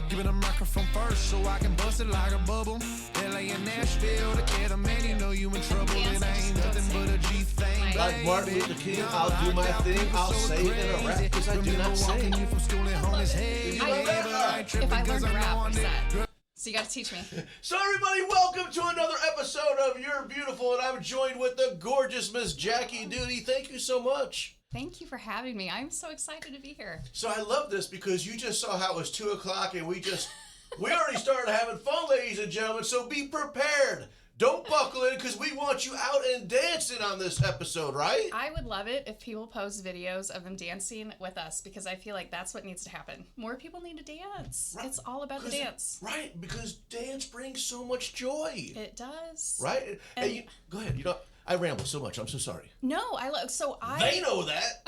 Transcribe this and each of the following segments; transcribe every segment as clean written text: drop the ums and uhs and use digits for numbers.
Give it a microphone first so I can bust it like a bubble. LA and Nashville together, man, you know you in trouble. It ain't nothing but a G thing, Like Martin Luther King, I'll do my thing, I'll say it in a rap because I do not sing. If I learned to rap, what's that? So you got to teach me. So everybody, welcome to another episode of You're Beautiful, and I'm joined with the gorgeous Miss Jackie Doody. Thank you so much. Thank you for having me. I'm so excited to be here. So I love this because you just saw how it was 2 o'clock and we already started having fun, ladies and gentlemen, so be prepared. Don't buckle in because we want you out and dancing on this episode, right? I would love it if people post videos of them dancing with us because I feel like that's what needs to happen. More people need to dance. Right. It's all about the dance. Right, because dance brings so much joy. It does. Right? And go ahead. You know, I ramble so much. I'm so sorry. No, They know that.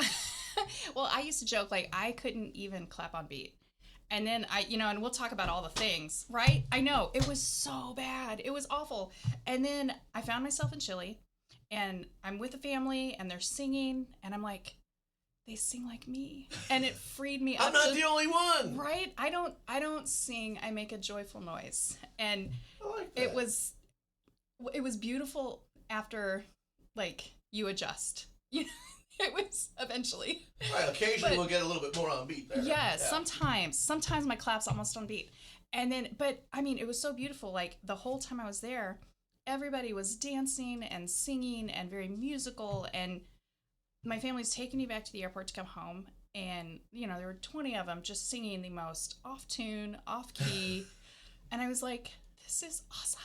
Well, I used to joke like I couldn't even clap on beat. And then and we'll talk about all the things, right? I know, it was so bad. It was awful. And then I found myself in Chile, and I'm with a family, and they're singing, and I'm like, they sing like me. And it freed me up. I'm not the only one. Right? I don't sing, I make a joyful noise. And I like that. It was beautiful after, like, you adjust. You know? It was eventually. Right, occasionally we'll get a little bit more on beat there. Yeah, sometimes my clap's almost on beat. And then, but I mean, it was so beautiful. Like the whole time I was there, everybody was dancing and singing and very musical. And my family's taking me back to the airport to come home. And, there were 20 of them just singing the most off tune, off key. And I was like, this is awesome.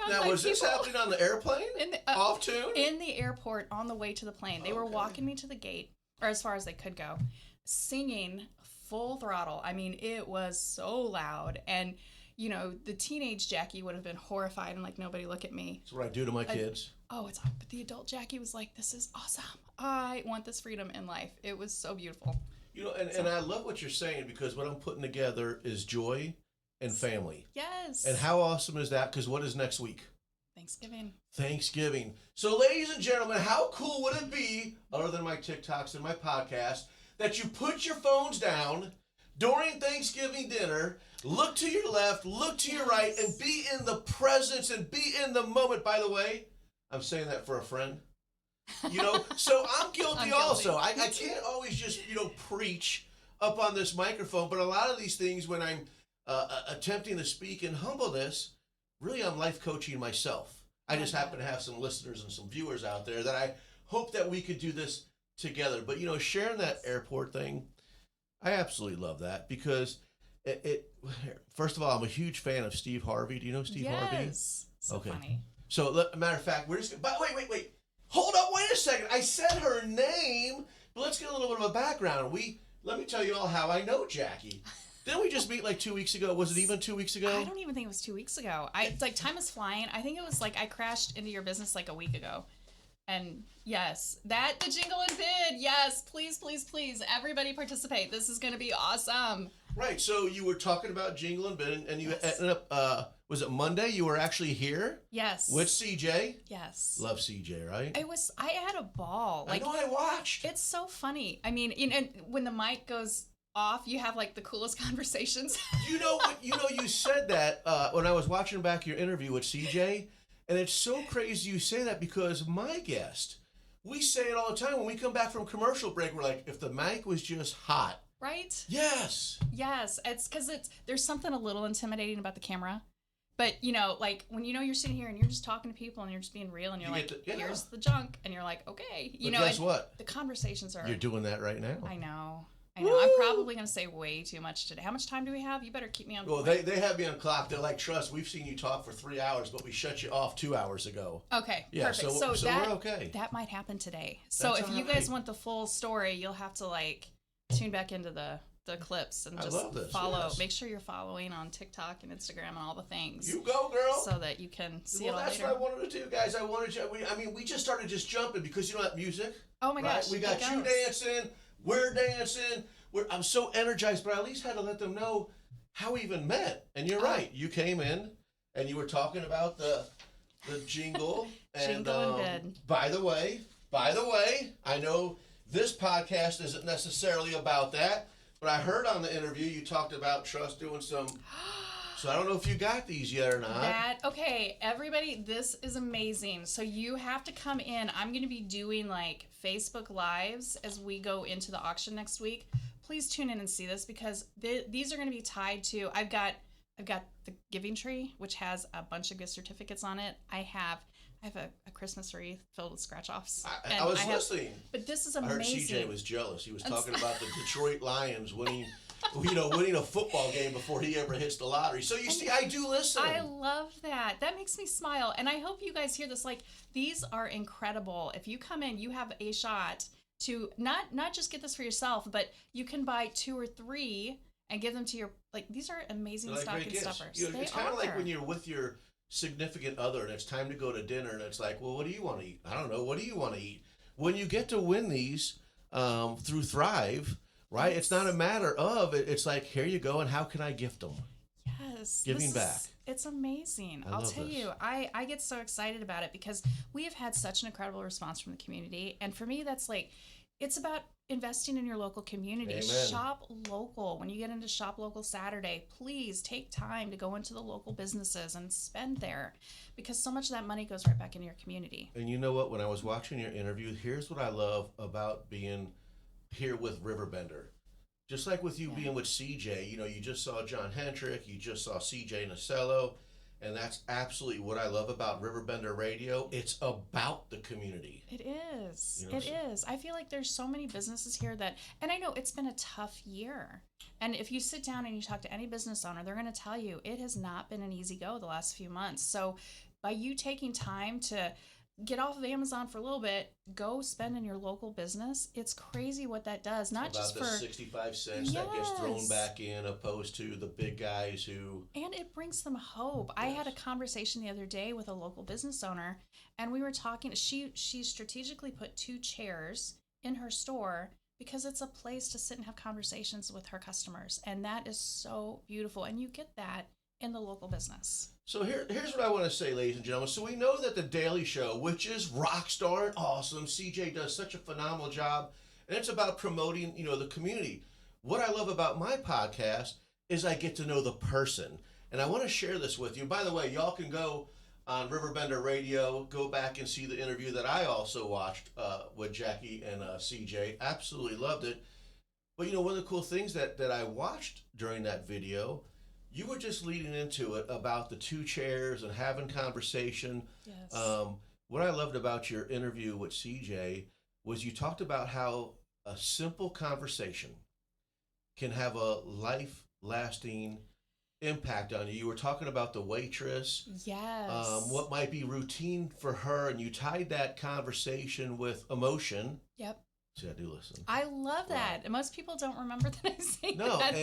Now, was this happening on the airplane? Off tune? In the airport on the way to the plane. They were walking me to the gate, or as far as they could go, singing full throttle. I mean, it was so loud. And, the teenage Jackie would have been horrified and like, nobody look at me. That's what I do to my kids. But the adult Jackie was like, this is awesome. I want this freedom in life. It was so beautiful. And I love what you're saying because what I'm putting together is joy and family. Yes. And how awesome is that? Because what is next week? Thanksgiving. So, ladies and gentlemen, how cool would it be, other than my TikToks and my podcast, that you put your phones down during Thanksgiving dinner, look to your left, look to your right, and be in the presence and be in the moment. By the way, I'm saying that for a friend. So I'm guilty also. I can't always just, preach up on this microphone, but a lot of these things when I'm attempting to speak in humbleness, really I'm life coaching myself. I just happen to have some listeners and some viewers out there that I hope that we could do this together. But, sharing that airport thing, I absolutely love that because first of all, I'm a huge fan of Steve Harvey. Do you know Steve Harvey? Yes. So funny. So, matter of fact, we're just but wait. Hold up, wait a second. I said her name, but let's get a little bit of a background. Let me tell you all how I know Jackie. Didn't we just meet like 2 weeks ago? Was it even 2 weeks ago? I don't even think it was 2 weeks ago. It's like time is flying. I think it was like I crashed into your business like a week ago. And yes, the jingle and bid. Yes, please, please, please. Everybody participate. This is going to be awesome. Right. So you were talking about jingle and bid and you ended up, was it Monday? You were actually here? Yes. With CJ? Yes. Love CJ, right? I had a ball. I know I watched. It's so funny. I mean, and when the mic goes off, you have like the coolest conversations. You said that when I was watching back your interview with CJ, and it's so crazy you say that because my guest, we say it all the time when we come back from commercial break. We're like, if the mic was just hot, right? Yes. It's because there's something a little intimidating about the camera, but like when you're sitting here and you're just talking to people and you're just being real and you're like, here's the junk, and you're like, okay, but guess what? The conversations are. You're doing that right now. I know. I'm probably going to say way too much today. How much time do we have? You better keep me on. Well, they have me on clock. They're like, trust, we've seen you talk for 3 hours, but we shut you off 2 hours ago. Okay, yeah, perfect. So we're okay. That might happen today. So if you guys want the full story, you'll have to tune back into the clips and just follow. Yes. Make sure you're following on TikTok and Instagram and all the things. You go, girl. So that you can see it all later. Well, that's what I wanted to do, guys. We just started just jumping because that music. Oh my gosh. We got you dancing. We're dancing. I'm so energized, but I at least had to let them know how we even met. And you're right. You came in and you were talking about the jingle. Jingle and bid. By the way, I know this podcast isn't necessarily about that, But I heard on the interview you talked about Trust doing some. So I don't know if you got these yet or not. Okay, everybody, this is amazing. So you have to come in. I'm going to be doing like Facebook Lives as we go into the auction next week. Please tune in and see this because these are going to be tied to. I've got the Giving Tree, which has a bunch of gift certificates on it. I have a Christmas wreath filled with scratch-offs. I was listening. But this is I heard amazing. CJ was jealous. He was talking about the Detroit Lions winning a football game before he ever hits the lottery. So you see, I do listen. I love that. That makes me smile. And I hope you guys hear this. Like, these are incredible. If you come in, you have a shot to not just get this for yourself, but you can buy 2 or 3 and give them to your, like, these are amazing stocking stuffers. It's kind of like when you're with your significant other and it's time to go to dinner and it's like, well, what do you want to eat? I don't know. What do you want to eat? When you get to win these through Thrive, right? It's not a matter of it. It's like, here you go, and how can I gift them? Yes. Giving back. It's amazing. I'll tell you, I get so excited about it because we have had such an incredible response from the community. And for me, that's like, it's about investing in your local community. Amen. Shop local. When you get into Shop Local Saturday, please take time to go into the local businesses and spend there because so much of that money goes right back into your community. And you know what? When I was watching your interview, here's what I love about being here with RiverBender. Just like with you being with CJ, you just saw John Hendrick, you just saw CJ Nacello, and that's absolutely what I love about RiverBender Radio. It's about the community. It is. It is. I feel like there's so many businesses here that, and I know it's been a tough year. And if you sit down and you talk to any business owner, they're going to tell you it has not been an easy go the last few months. So by you taking time to get off of Amazon for a little bit, go spend in your local business. It's crazy what that does. Not just for 65 cents that gets thrown back in opposed to the big guys who... And it brings them hope. Yes. I had a conversation the other day with a local business owner, and we were talking. She strategically put 2 chairs in her store because it's a place to sit and have conversations with her customers. And that is so beautiful. And you get that in the local business. So here's what I want to say, ladies and gentlemen. So we know that the Daily Show, which is rock star and awesome, CJ does such a phenomenal job, and it's about promoting, the community. What I love about my podcast is I get to know the person, and I want to share this with you. By the way, y'all can go on RiverBender Radio, go back and see the interview that I also watched with Jackie and CJ. Absolutely loved it. But one of the cool things that I watched during that video, you were just leading into it about the 2 chairs and having conversation. Yes. What I loved about your interview with CJ was you talked about how a simple conversation can have a life-lasting impact on you. You were talking about the waitress. Yes. What might be routine for her, and you tied that conversation with emotion. Yep. See, I do listen. I love that. And most people don't remember that I say no, that.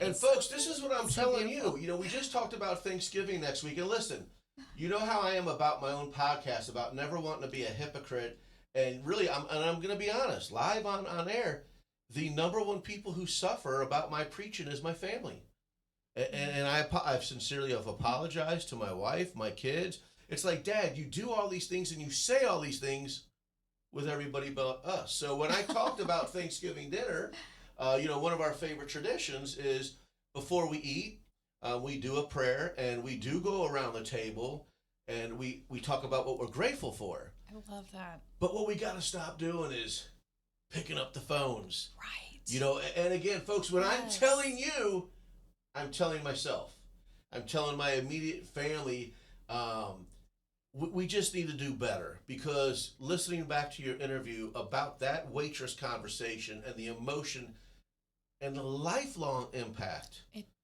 And folks, this is what I'm telling you. We just talked about Thanksgiving next week. And listen, you know how I am about my own podcast, about never wanting to be a hypocrite. And really, I'm going to be honest, live on air, the number one people who suffer about my preaching is my family. And I sincerely have apologized to my wife, my kids. It's like, Dad, you do all these things and you say all these things with everybody but us. So when I talked about Thanksgiving dinner, one of our favorite traditions is before we eat, we do a prayer and we do go around the table and we talk about what we're grateful for. I love that. But what we got to stop doing is picking up the phones. Right. And again, folks, when I'm telling you, I'm telling myself, I'm telling my immediate family, we just need to do better, because listening back to your interview about that waitress conversation and the emotion and the lifelong impact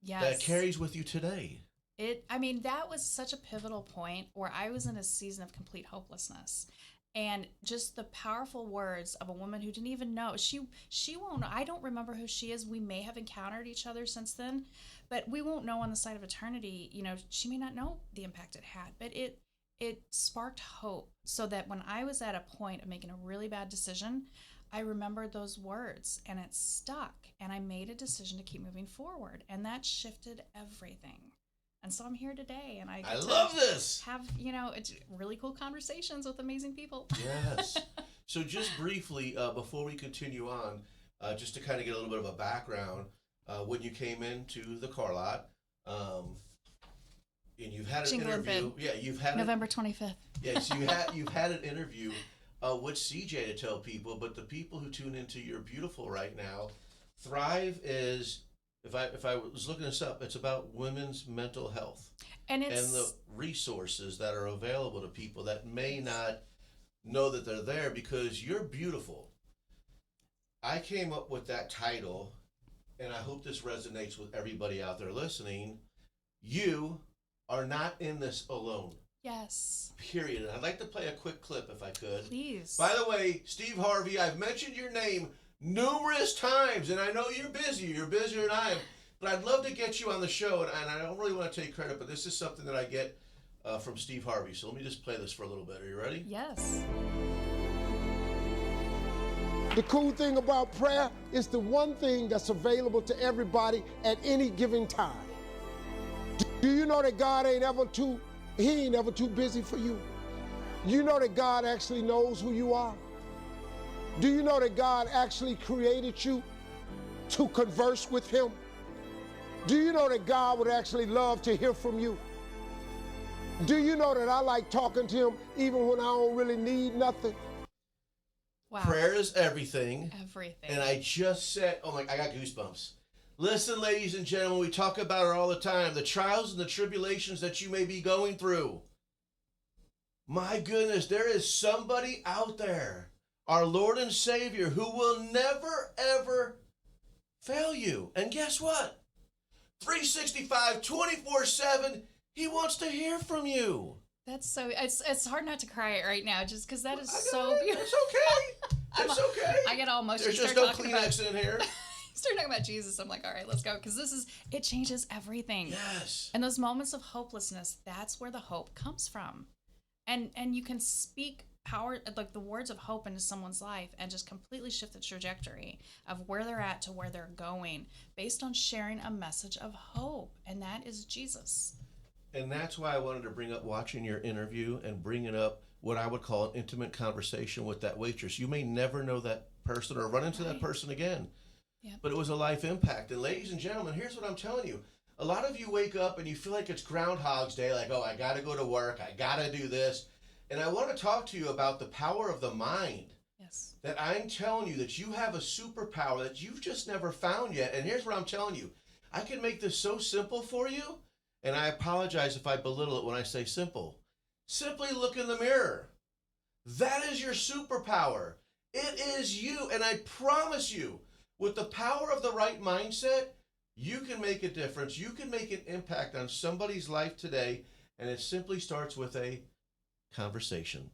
that carries with you today. That was such a pivotal point where I was in a season of complete hopelessness. And just the powerful words of a woman who didn't even know. She won't know. I don't remember who she is. We may have encountered each other since then, but we won't know on the side of eternity. She may not know the impact it had, but it sparked hope, so that when I was at a point of making a really bad decision, I remembered those words and it stuck, and I made a decision to keep moving forward, and that shifted everything. And so I'm here today, and I love this. Have, it's really cool conversations with amazing people. Yes. So just briefly, before we continue on, just to kind of get a little bit of a background, when you came into the car lot, and you've had an Jingle and interview. Bid. Yeah, you've had November 25th. Yes, you've had an interview with CJ to tell people, but the people who tune into You're Beautiful right now, Thrive is, if I was looking this up, it's about women's mental health And and the resources that are available to people that may not know that they're there, because You're Beautiful. I came up with that title, and I hope this resonates with everybody out there listening. You are not in this alone. yes. Period. And I'd like to play a quick clip if I could. Please. By the way, Steve Harvey, I've mentioned your name numerous times, and I know you're busy. You're busier than I am. But I'd love to get you on the show, and I don't really want to take credit, but this is something that I get from Steve Harvey. So let me just play this for a little bit. Are you ready? Yes. The cool thing about prayer is the one thing that's available to everybody at any given time. Do you know that God ain't ever too busy for you? You know that God actually knows who you are? Do you know that God actually created you to converse with him? Do you know that God would actually love to hear from you? Do you know that I like talking to him even when I don't really need nothing? Wow. Prayer is everything. Everything. And I just said, oh my, I got goosebumps. Listen, ladies and gentlemen, we talk about it all the time. The trials and the tribulations that you may be going through. My goodness, there is somebody out there, our Lord and Savior, who will never, ever fail you. And guess what? 365, 24/7, he wants to hear from you. That's so, it's hard not to cry right now just because that is I got so it. beautiful. It's okay. It's okay. I get all emotional. There's just Start no talking about- Kleenex in here. Start talking about Jesus. I'm like, all right, let's go. Because it changes everything. Yes. And those moments of hopelessness, that's where the hope comes from. And you can speak power, like the words of hope into someone's life and just completely shift the trajectory of where they're at to where they're going based on sharing a message of hope. And that is Jesus. And that's why I wanted to bring up watching your interview and bringing up what I would call an intimate conversation with that waitress. You may never know that person or run into that person again. Yep. But it was a life impact. And ladies and gentlemen, here's what I'm telling you. A lot of you wake up and you feel like it's Groundhog's Day, like, oh, I got to go to work, I got to do this. And I want to talk to you about the power of the mind. Yes. That I'm telling you that you have a superpower that you've just never found yet. And here's what I'm telling you. I can make this so simple for you, and I apologize if I belittle it when I say simple. Simply look in the mirror. That is your superpower. It is you, and I promise you, with the power of the right mindset, you can make a difference. You can make an impact on somebody's life today, and it simply starts with a conversation.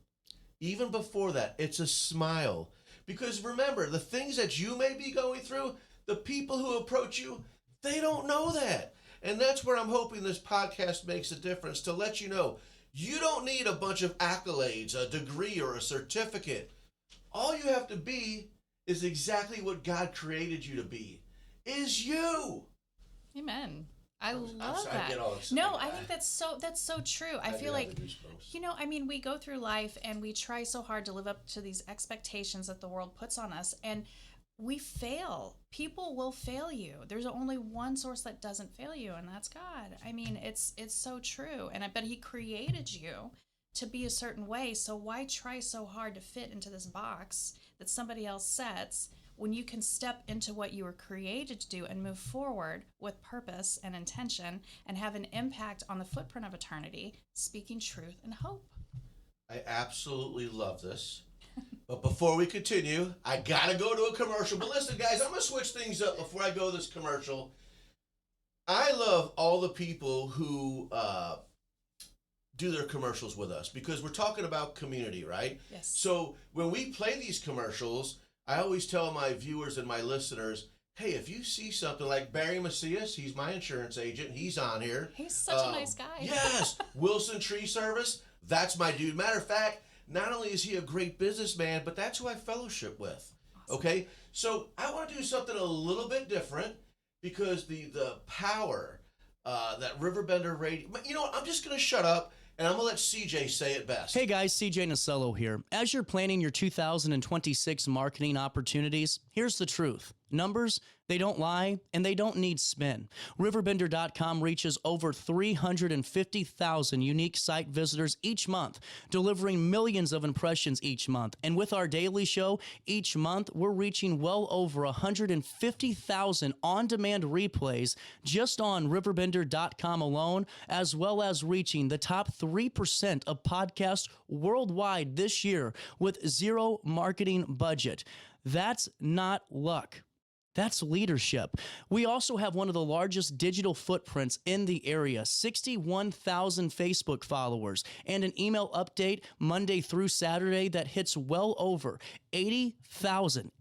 Even before that, it's a smile. Because remember, the things that you may be going through, the people who approach you, they don't know that. And that's where I'm hoping this podcast makes a difference, to let you know, you don't need a bunch of accolades, a degree, or a certificate. All you have to be is exactly what God created you to be, is you. Amen. I love I that. get all excited. No, I think that's so true. I feel like, goosebumps. I mean, we go through life and we try so hard to live up to these expectations that the world puts on us, and we fail. People will fail you. There's only one source that doesn't fail you, and that's God. I mean, it's so true. And I bet He created you to be a certain way. So why try so hard to fit into this box that somebody else sets when you can step into what you were created to do and move forward with purpose and intention and have an impact on the footprint of eternity, speaking truth and hope? I absolutely love this. But before we continue, I gotta go to a commercial. But listen, guys, I'm gonna switch things up before I go to this commercial. I love all the people who do their commercials with us, because we're talking about community, right? Yes. So when we play these commercials, I always tell my viewers and my listeners, hey, if you see something like Barry Macias, he's my insurance agent, he's on here. He's such a nice guy. Yes. Wilson Tree Service, that's my dude. Matter of fact, not only is he a great businessman, but that's who I fellowship with. Awesome. Okay? So I want to do something a little bit different, because the power that RiverBender Radio, you know what, I'm just going to shut up And I'm going to let CJ say it best. Hey guys, CJ Nasello here. As you're planning your 2026 marketing opportunities, here's the truth. Numbers, they don't lie, and they don't need spin. RiverBender.com reaches over 350,000 unique site visitors each month, delivering millions of impressions each month. And with our daily show, each month, we're reaching well over 150,000 on-demand replays just on RiverBender.com alone, as well as reaching the top 3% of podcasts worldwide this year with zero marketing budget. That's not luck. That's leadership. We also have one of the largest digital footprints in the area, 61,000 Facebook followers, and an email update Monday through Saturday that hits well over 80,000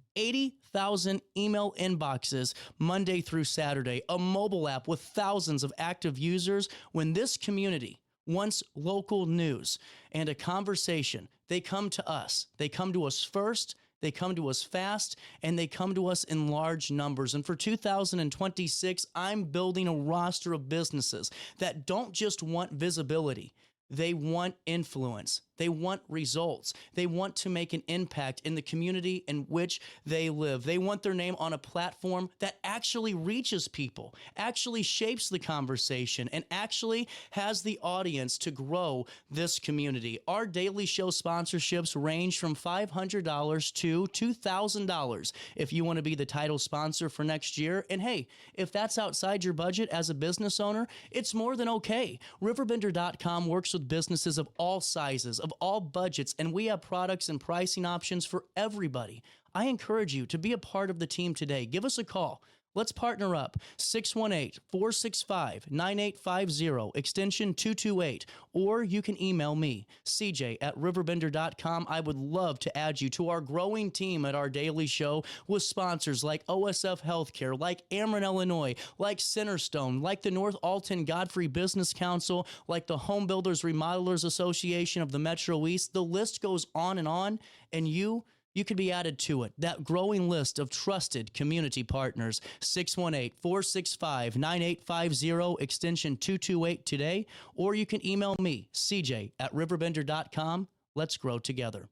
email inboxes Monday through Saturday, a mobile app with thousands of active users. When this community wants local news and a conversation, they come to us. They come to us first. They come to us fast, and they come to us in large numbers. And for 2026, I'm building a roster of businesses that don't just want visibility. They want influence. They want results. They want to make an impact in the community in which they live. They want their name on a platform that actually reaches people, actually shapes the conversation, and actually has the audience to grow this community. Our daily show sponsorships range from $500 to $2,000 if you want to be the title sponsor for next year. And hey, if that's outside your budget as a business owner, it's more than okay. RiverBender.com works with businesses of all sizes, of all budgets, and we have products and pricing options for everybody. I encourage you to be a part of the team today. Give us a call. Let's partner up. 618-465-9850, extension 228. Or you can email me, cj@riverbender.com. I would love to add you to our growing team at our daily show with sponsors like OSF Healthcare, like Ameren, Illinois, like Centerstone, like the North Alton Godfrey Business Council, like the Home Builders Remodelers Association of the Metro East. The list goes on, and you could be added to it. That growing list of trusted community partners. 618-465-9850, extension 228 today. Or you can email me, cj@riverbender.com. Let's grow together.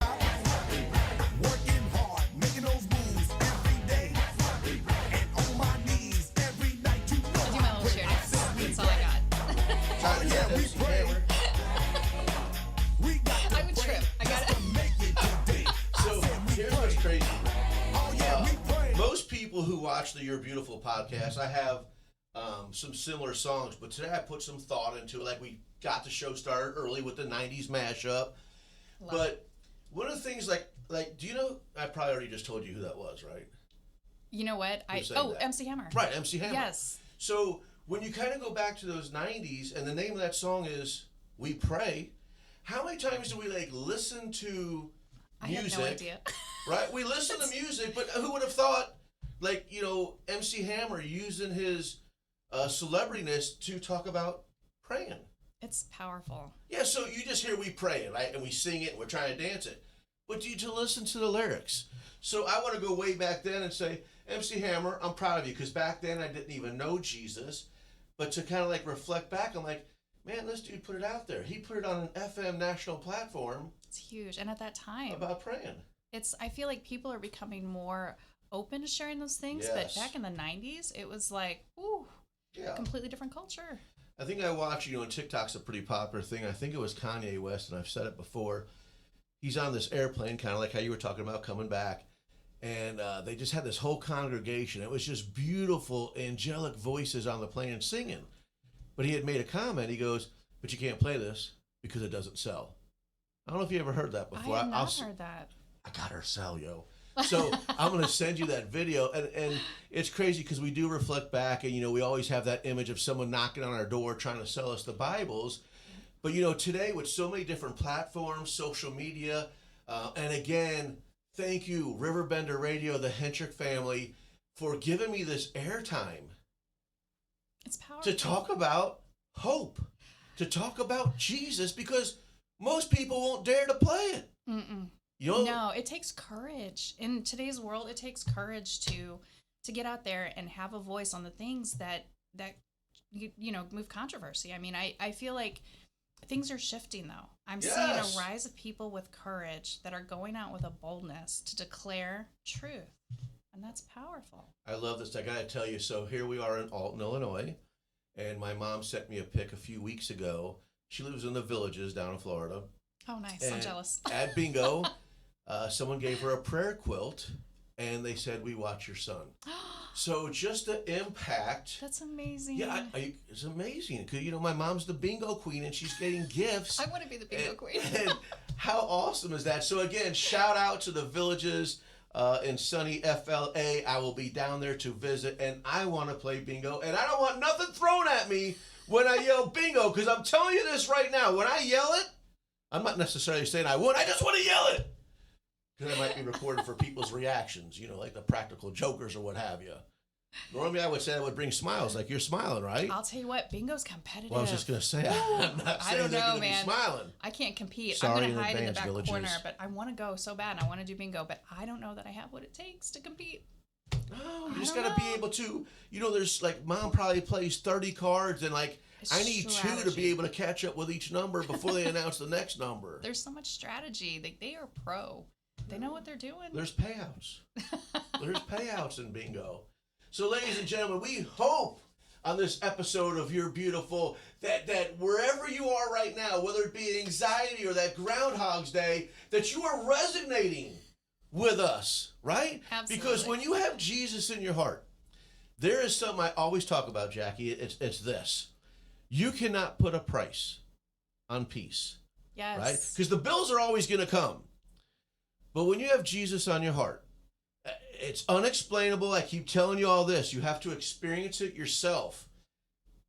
Working hard, making those moves every day. And on my knees every night. You know I'll do my little share next. That's all I got. Trying to get MC Hammer. I would trip. I got it. So here's what's crazy. Most people who watch the You're Beautiful podcast, I have some similar songs, but today I put some thought into it. Like, we got the show started early with the 90s mashup. But one of the things, like, do you know, I probably already just told you who that was, right? You know what? that? MC Hammer. Right, MC Hammer. Yes. So when you kind of go back to those 90s, and the name of that song is We Pray, how many times do we, like, listen to music? I have no idea. Right? We listen to music, but who would have thought, like, you know, MC Hammer using his celebrityness to talk about praying? It's powerful. Yeah, so you just hear We Pray, right? And we sing it and we're trying to dance it. But do you to listen to the lyrics? So I want to go way back then and say, MC Hammer, I'm proud of you, because back then I didn't even know Jesus. But to kind of like reflect back, I'm like, man, this dude put it out there. He put it on an FM national platform. It's huge. And at that time, About praying. I feel like people are becoming more open to sharing those things. Yes. But back in the 90s, it was like, ooh, Yeah. completely different culture. I think I watch, you know, and TikTok's a pretty popular thing. I think it was Kanye West, and I've said it before. He's on this airplane, kind of like how you were talking about coming back. And they just had this whole congregation. It was just beautiful, angelic voices on the plane singing. But he had made a comment. He goes, but you can't play this because it doesn't sell. I don't know if you ever heard that before. I have not heard that. I got her sell, yo. So I'm going to send you that video. And it's crazy because we do reflect back, and, you know, we always have that image of someone knocking on our door trying to sell us the Bibles. But, you know, today with so many different platforms, social media, and again, thank you, RiverBender Radio, the Hentrick family, for giving me this airtime. It's powerful. To talk about hope, to talk about Jesus, because most people won't dare to play it. Mm-mm. You know? No, it takes courage. In today's world, it takes courage to get out there and have a voice on the things that you know, move controversy. I mean, I feel like Things are shifting, though. I'm Yes. seeing a rise of people with courage that are going out with a boldness to declare truth. And that's powerful. I love this. I got to tell you, so here we are in Alton, Illinois, and my mom sent me a pic a few weeks ago. She lives in the Villages down in Florida. Oh, nice. I'm And jealous. At bingo, someone gave her a prayer quilt, and they said, "We watch your son." So just the impact. That's amazing. Yeah, it's amazing because my mom's the bingo queen and she's getting gifts. I want to be the bingo queen. And how awesome is that? So again, shout out to the Villages in sunny FLA. I will be down there to visit, and I want to play bingo, and I don't want nothing thrown at me when I yell bingo, because I'm telling you this right now. When I yell it, I'm not necessarily saying I would. I just want to yell it. Because I might be recorded for people's reactions, like the practical jokers or what have you. Normally, I would say that would bring smiles, like you're smiling, right? I'll tell you what, bingo's competitive. Well, I was just going to say, I'm not I saying don't they're know, going to be man. smiling. I can't compete. Sorry I'm going in to hide in the advance, back Villages. corner, but I want to go so bad. I want to do bingo, but I don't know that I have what it takes to compete. No, you just don't got to be know. able to, there's like, mom probably plays 30 cards, and like, I need 2 to Strategy. be able to catch up with each number before they announce the next number. There's so much strategy. They are pro. They know what they're doing. There's payouts. There's payouts in bingo. So, ladies and gentlemen, we hope on this episode of You're Beautiful that wherever you are right now, whether it be anxiety or that Groundhog's Day, that you are resonating with us, right? Absolutely. Because when you have Jesus in your heart, there is something I always talk about, Jackie. It's this. You cannot put a price on peace, Yes. right? Because the bills are always going to come. But when you have Jesus on your heart, it's unexplainable. I keep telling you all this. You have to experience it yourself.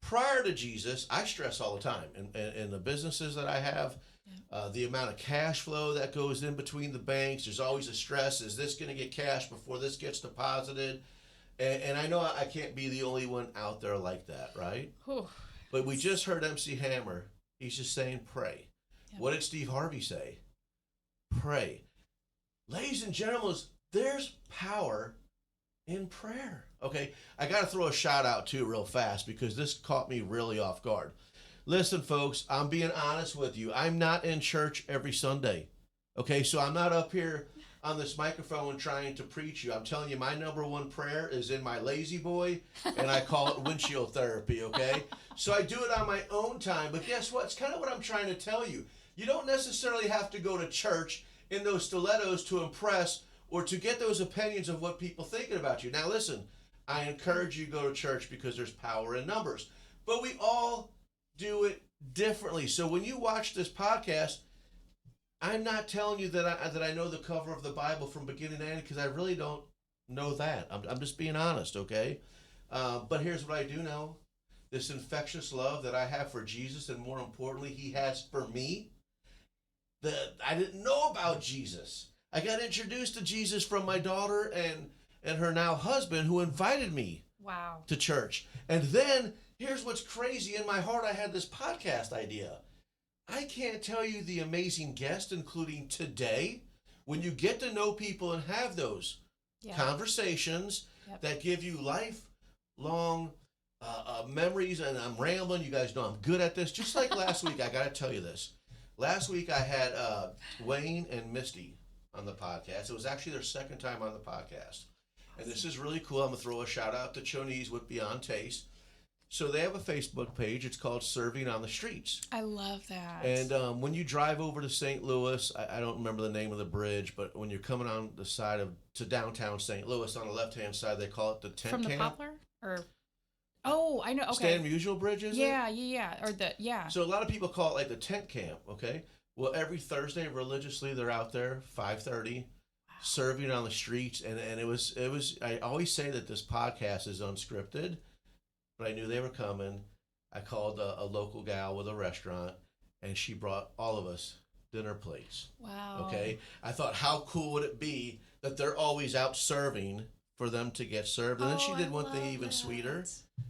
Prior to Jesus, I stress all the time. In the businesses that I have, the amount of cash flow that goes in between the banks, there's always a stress. Is this going to get cash before this gets deposited? And I know I can't be the only one out there like that, right? Whew. But we just heard MC Hammer. He's just saying pray. Yep. What did Steve Harvey say? Pray. Ladies and gentlemen, there's power in prayer. Okay, I got to throw a shout out too real fast because this caught me really off guard. Listen, folks, I'm being honest with you. I'm not in church every Sunday. Okay, so I'm not up here on this microphone trying to preach you. I'm telling you, my number one prayer is in my lazy boy, and I call it windshield therapy, okay? So I do it on my own time, but guess what? It's kind of what I'm trying to tell you. You don't necessarily have to go to church in those stilettos to impress or to get those opinions of what people thinking about you. Now listen, I encourage you to go to church because there's power in numbers, but we all do it differently. So when you watch this podcast, I'm not telling you that I know the cover of the Bible from beginning to end because I really don't know that. I'm just being honest, okay? But here's what I do know. This infectious love that I have for Jesus, and more importantly, he has for me, that I didn't know about Jesus. I got introduced to Jesus from my daughter and her now husband who invited me Wow. to church. And then, here's what's crazy. In my heart, I had this podcast idea. I can't tell you the amazing guests, including today, when you get to know people and have those conversations that give you lifelong memories. And I'm rambling. You guys know I'm good at this. Just like last week, I got to tell you this. Last week, I had Wayne and Misty on the podcast. It was actually their second time on the podcast. And this is really cool. I'm going to throw a shout out to Chonese with Beyond Taste. So they have a Facebook page. It's called Serving on the Streets. I love that. And when you drive over to St. Louis, I don't remember the name of the bridge, but when you're coming on the side to downtown St. Louis, on the left-hand side, they call it the tent From the camp. Poplar? Or oh, I know. Okay. Stan Musial Bridge, is it? Yeah. Or So a lot of people call it like the tent camp, okay? Well, every Thursday, religiously, they're out there, 5:30, serving on the streets. And it was, I always say that this podcast is unscripted, but I knew they were coming. I called a local gal with a restaurant, and she brought all of us dinner plates. Wow. Okay? I thought, how cool would it be that they're always out serving for them to get served? And then she did one thing even sweeter.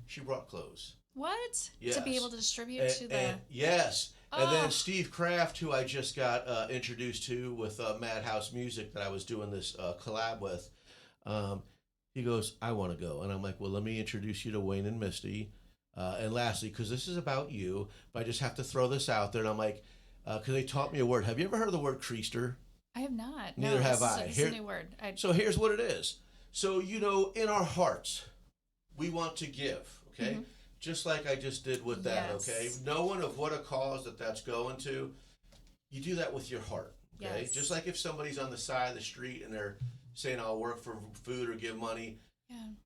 She brought clothes. What? Yes. To be able to distribute to the... Yes. And Oh. then Steve Kraft, who I just got introduced to with Madhouse Music that I was doing this collab with, he goes, I want to go. And I'm like, well, let me introduce you to Wayne and Misty. And lastly, because this is about you, but I just have to throw this out there. And I'm like, because they taught me a word. Have you ever heard of the word creaster? I have not. Neither have I. It's a new word. So here's what it is. So, in our hearts, we want to give, okay? Just like I just did with that, okay? Knowing of what a cause that's going to, you do that with your heart, okay? Yes. Just like if somebody's on the side of the street and they're saying, I'll work for food or give money,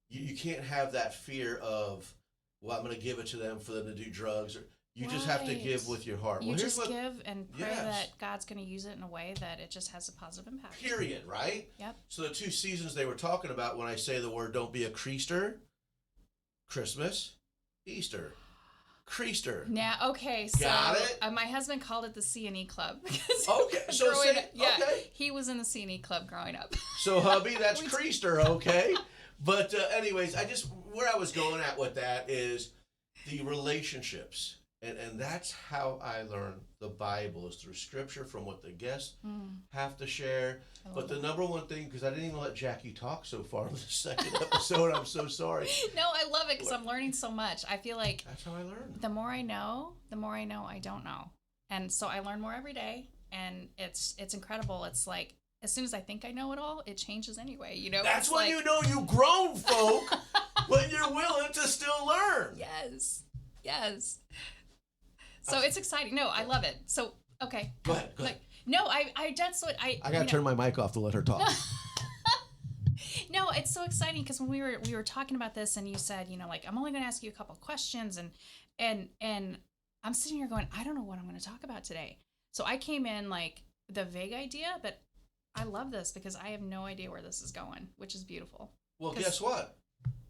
you can't have that fear of, well, I'm going to give it to them for them to do drugs. Or you just have to give with your heart. You just give and pray that God's going to use it in a way that it just has a positive impact. Period, right? Yep. So the 2 seasons they were talking about when I say the word don't be a creaster, Christmas, Easter. Creaster. Now, okay, so got it? My husband called it the C&E Club. Okay, so he was in the C&E Club growing up. So, hubby, that's creaster, okay? But anyways, where I was going at with that is the relationships. And that's how I learned the Bible, is through scripture, from what the guests have to share. But the number one thing, because I didn't even let Jackie talk so far in the second episode, I'm so sorry. No, I love it because I'm learning so much. I feel like that's how I learned. The more I know I don't know. And so I learn more every day, and it's incredible. It's like, as soon as I think I know it all, it changes anyway, That's when you know you grown folk, when you're willing to still learn. Yes. So it's exciting. No, I love it. So, okay. Go ahead. No, that's what I got to turn my mic off to let her talk. No, it's so exciting because when we were talking about this, and you said, I'm only going to ask you a couple of questions, and I'm sitting here going, I don't know what I'm going to talk about today. So I came in like the vague idea, but I love this because I have no idea where this is going, which is beautiful. Well, guess what?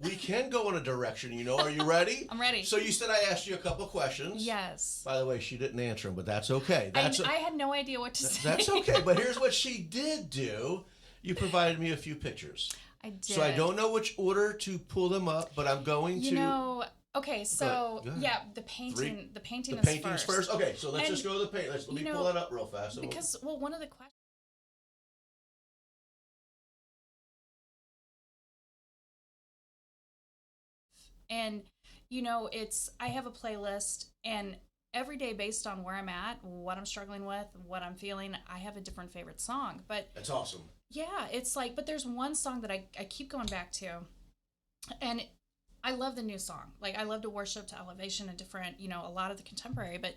We can go in a direction, Are you ready? I'm ready. So you said I asked you a couple of questions. Yes. By the way, she didn't answer them, but that's okay. I had no idea what to say. That's okay, but here's what she did do. You provided me a few pictures. I did. So I don't know which order to pull them up, but I'm going to... Okay, so go ahead. yeah, the painting is painting's first. Okay, so let's just go to the paint. Let me pull that up real fast. Because one of the questions. And I have a playlist, and every day based on where I'm at, what I'm struggling with, what I'm feeling, I have a different favorite song. But that's awesome. Yeah, it's like, but there's one song that I keep going back to, and I love the new song. Like, I love to worship to elevation and different, a lot of the contemporary, but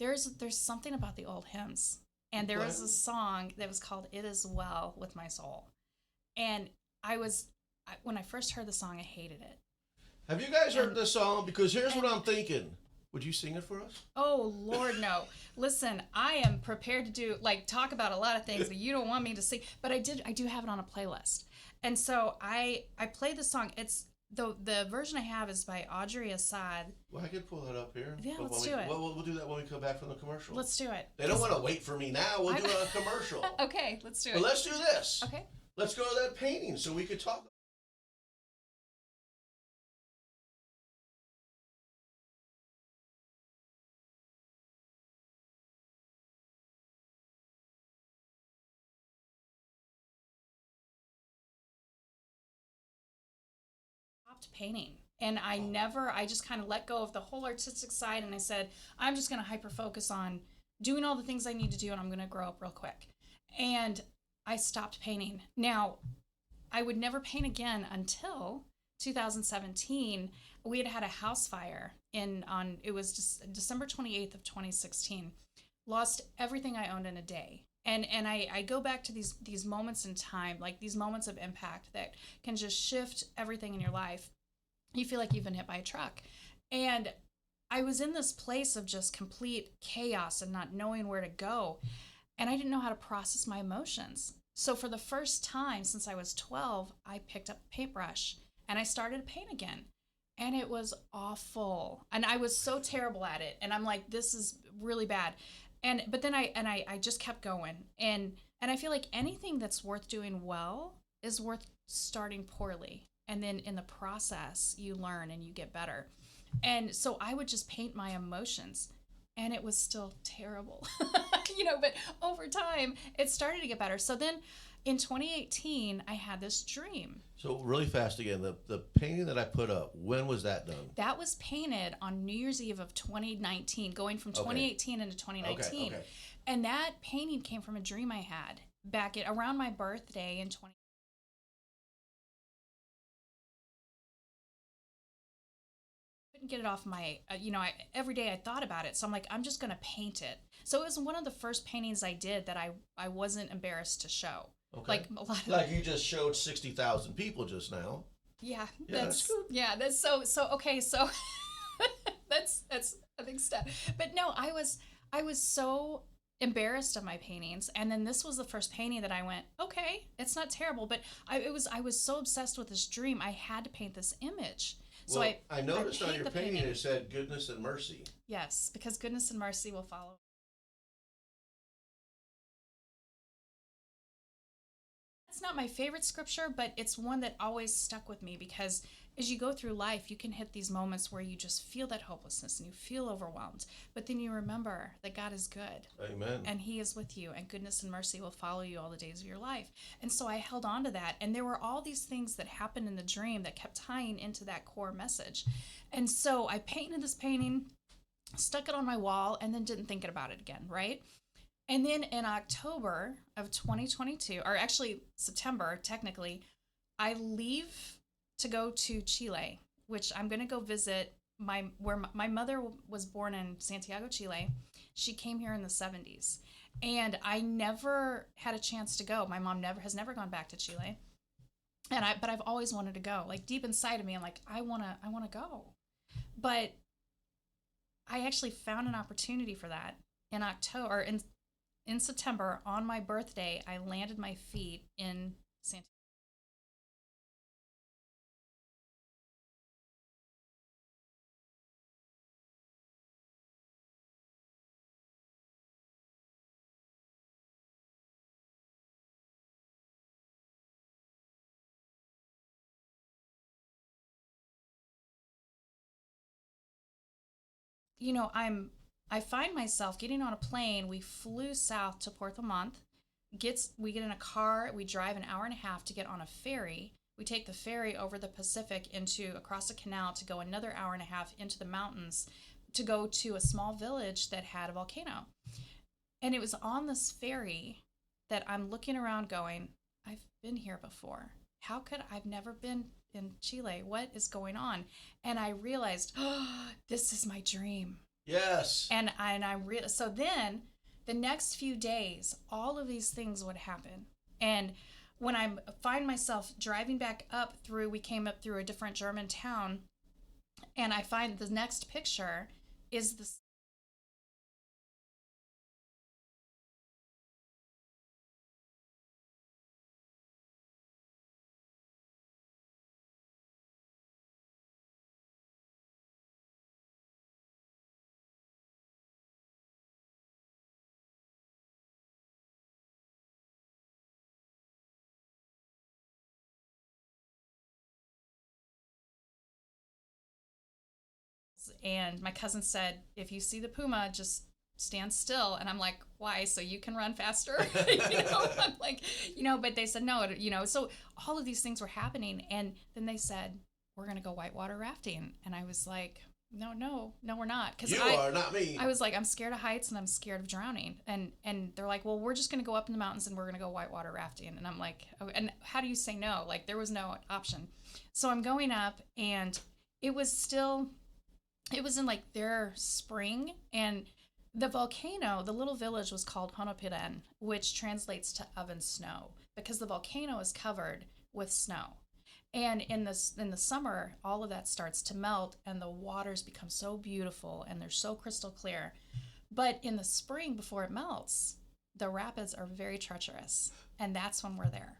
there's something about the old hymns. And there was a song that was called "It Is Well with My Soul." And when I first heard the song, I hated it. Have you guys heard this song? Because here's what I'm thinking. Would you sing it for us? Oh, Lord, no. Listen, I am prepared to talk about a lot of things, but you don't want me to sing. But I do have it on a playlist. And so I play the song. It's the version I have is by Audrey Assad. Well, I could pull that up here. Yeah, let's do it. We'll do that when we come back from the commercial. Let's do it. They don't want to wait for me now. We'll do it on a commercial. Okay, let's do it. But let's do this. Okay. Let's go to that painting so we could talk. Painting, and I just kind of let go of the whole artistic side, and I said, I'm just going to hyper focus on doing all the things I need to do, and I'm going to grow up real quick. And I stopped painting. Now, I would never paint again until 2017. We had a house fire it was just December 28th of 2016. Lost everything I owned in a day. And I go back to these moments in time, like these moments of impact that can just shift everything in your life. You feel like you've been hit by a truck. And I was in this place of just complete chaos and not knowing where to go. And I didn't know how to process my emotions. So for the first time since I was 12, I picked up a paintbrush and I started to paint again. And it was awful. And I was so terrible at it. And I'm like, this is really bad. But then I just kept going. And I feel like anything that's worth doing well is worth starting poorly. And then in the process, you learn and you get better. And so I would just paint my emotions, and it was still terrible, but over time it started to get better. So then in 2018, I had this dream. So really fast again, the painting that I put up, when was that done? That was painted on New Year's Eve of 2019, going from 2018 into 2019. Okay. And that painting came from a dream I had back at around my birthday in 20. Couldn't get it off my, every day I thought about it. So I'm like, I'm just going to paint it. So it was one of the first paintings I did that I wasn't embarrassed to show. Okay. Like a lot of, Like you just showed 60,000 people just now. yeah, that's good. Yeah, that's so okay, so that's a big step. But no, I was so embarrassed of my paintings, and then this was the first painting that I went, okay, it's not terrible, but I was so obsessed with this dream, I had to paint this image. So Well, I noticed on paint your the painting painting. it said goodness and mercy. Yes, because goodness and mercy will follow. It's not my favorite scripture, but it's one that always stuck with me because as you go through life, you can hit these moments where you just feel that hopelessness and you feel overwhelmed. But then you remember that God is good. Amen. And He is with you, and goodness and mercy will follow you all the days of your life. And so I held on to that. And there were all these things that happened in the dream that kept tying into that core message. And so I painted this painting, stuck it on my wall, and then didn't think about it again, right? And then in October of 2022, or actually September, technically, I leave to go to Chile, which I'm going to go visit where my mother was born in Santiago, Chile. She came here in the 70s, and I never had a chance to go. My mom has never gone back to Chile, but I've always wanted to go. Like deep inside of me, I'm like, I want to go. But I actually found an opportunity for that in October, or in September, on my birthday. I landed my feet in Santiago. I find myself getting on a plane. We flew south to Puerto Montt. We get in a car. We drive an hour and a half to get on a ferry. We take the ferry over the Pacific across a canal to go another hour and a half into the mountains to go to a small village that had a volcano. And it was on this ferry that I'm looking around going, I've been here before. How could I've never been in Chile? What is going on? And I realized, this is my dream. Yes. So then the next few days, all of these things would happen. And when I find myself driving back we came up through a different German town, and I find the next picture is the and my cousin said, if you see the puma, just stand still. And I'm like, why? So you can run faster? I'm like, but they said no, so all of these things were happening. And then they said, we're going to go whitewater rafting. And I was like, no, we're not. You are not me. I was like, I'm scared of heights and I'm scared of drowning. And they're like, well, we're just going to go up in the mountains and we're going to go whitewater rafting. And I'm like, oh, and how do you say no? Like there was no option. So I'm going up, and it was in like their spring, and the volcano, the little village was called Honopiren, which translates to oven snow, because the volcano is covered with snow. And in the summer, all of that starts to melt, and the waters become so beautiful, and they're so crystal clear. But in the spring, before it melts, the rapids are very treacherous, and that's when we're there.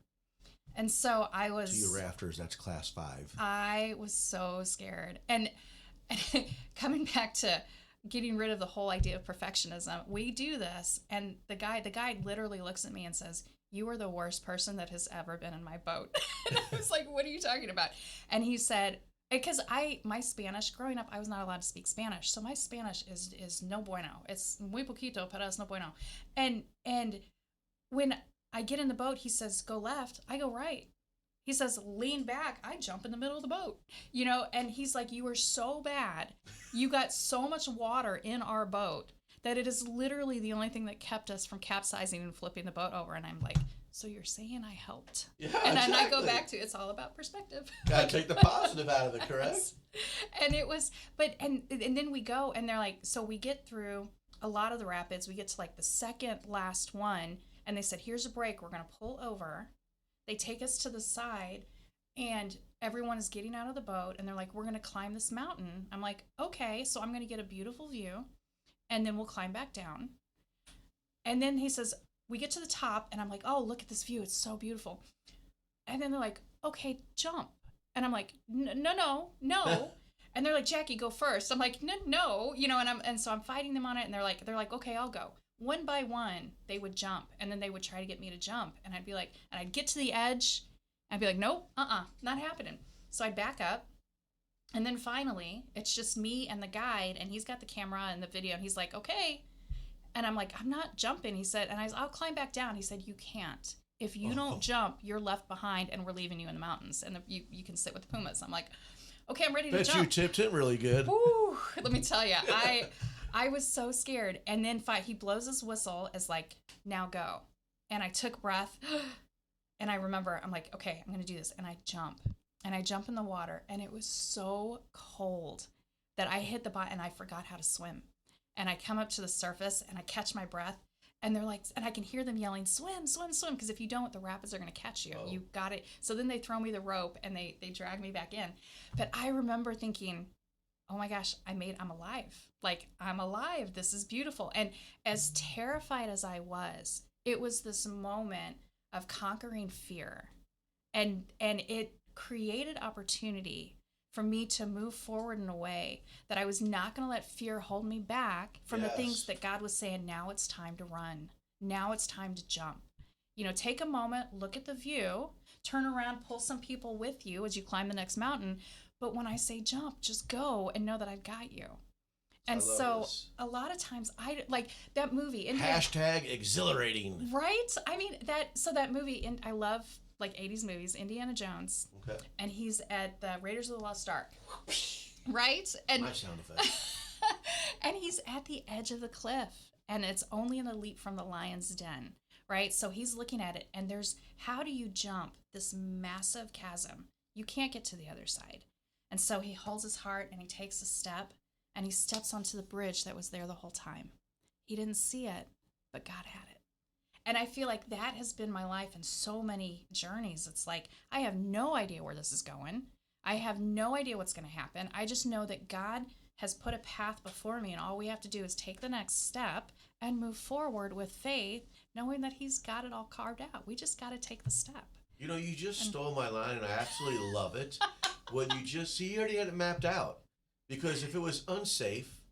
And so I was... To your rafters, that's class 5. I was so scared. And coming back to getting rid of the whole idea of perfectionism, we do this, and the guide literally looks at me and says, you are the worst person that has ever been in my boat. And I was like, what are you talking about? And he said, because my Spanish, growing up, I was not allowed to speak Spanish. So my Spanish is no bueno. It's muy poquito, pero es no bueno. And when I get in the boat. He says, go left. I go right. He says, lean back. I jump in the middle of the boat, you know, and he's like, you were so bad. You got so much water in our boat that it is literally the only thing that kept us from capsizing and flipping the boat over. And I'm like, so you're saying I helped? Yeah, and then exactly. I go back to, it's all about perspective. Gotta take the positive out of it, correct? And it was, but, and then we go and they're like, so we get through a lot of the rapids. We get to like the second last one. And they said, here's a break. We're going to pull over. They take us to the side and everyone is getting out of the boat. And they're like, we're going to climb this mountain. I'm like, okay, so I'm going to get a beautiful view. And then we'll climb back down. And then he says, we get to the top. And I'm like, oh, look at this view. It's so beautiful. And then they're like, okay, jump. And I'm like, no. And they're like, Jackie, go first. I'm like, no, you know, and so I'm fighting them on it. And they're like, okay, I'll go. One by one, they would jump, and then they would try to get me to jump. And I'd be like, and I'd get to the edge, and I'd be like, nope, not happening. So I'd back up. And then finally, it's just me and the guide, and he's got the camera and the video, and he's like, okay. And I'm like, I'm not jumping. He said, and I'll climb back down. He said, you can't. If you don't jump, you're left behind, and we're leaving you in the mountains, and you can sit with the pumas. I'm like, okay, I'm ready to jump. Bet you tipped him really good. Woo, let me tell you, I was so scared. And then he blows his whistle as like, now go. And I took breath, and I remember, I'm like, okay, I'm going to do this. And I jump in the water, and it was so cold that I hit the bottom, and I forgot how to swim. And I come up to the surface, and I catch my breath, and they're like, and I can hear them yelling, swim, swim, swim, because if you don't, the rapids are going to catch you. Oh. You got it. So then they throw me the rope, and they drag me back in. But I remember thinking, oh my gosh, I'm alive. Like, I'm alive. This is beautiful. And as terrified as I was, it was this moment of conquering fear. And it created opportunity for me to move forward in a way that I was not going to let fear hold me back from the things that God was saying, now it's time to run. Now it's time to jump. You know, take a moment, look at the view, turn around, pull some people with you as you climb the next mountain. But when I say jump, just go and know that I've got you. And so this. A lot of times I like that movie. Hashtag exhilarating. Right? I mean, that movie, and I love like 80s movies, Indiana Jones. Okay. And he's at the Raiders of the Lost Ark. Right? And my sound effect. And he's at the edge of the cliff, and it's only in a leap from the lion's den. Right? So he's looking at it, and how do you jump this massive chasm? You can't get to the other side. And so he holds his heart, and he takes a step, and he steps onto the bridge that was there the whole time. He didn't see it, but God had it. And I feel like that has been my life in so many journeys. It's like, I have no idea where this is going. I have no idea what's going to happen. I just know that God has put a path before me, and all we have to do is take the next step and move forward with faith, knowing that he's got it all carved out. We just got to take the step. You know, you just stole my line, and I absolutely love it. When you already had it mapped out. Because if it was unsafe,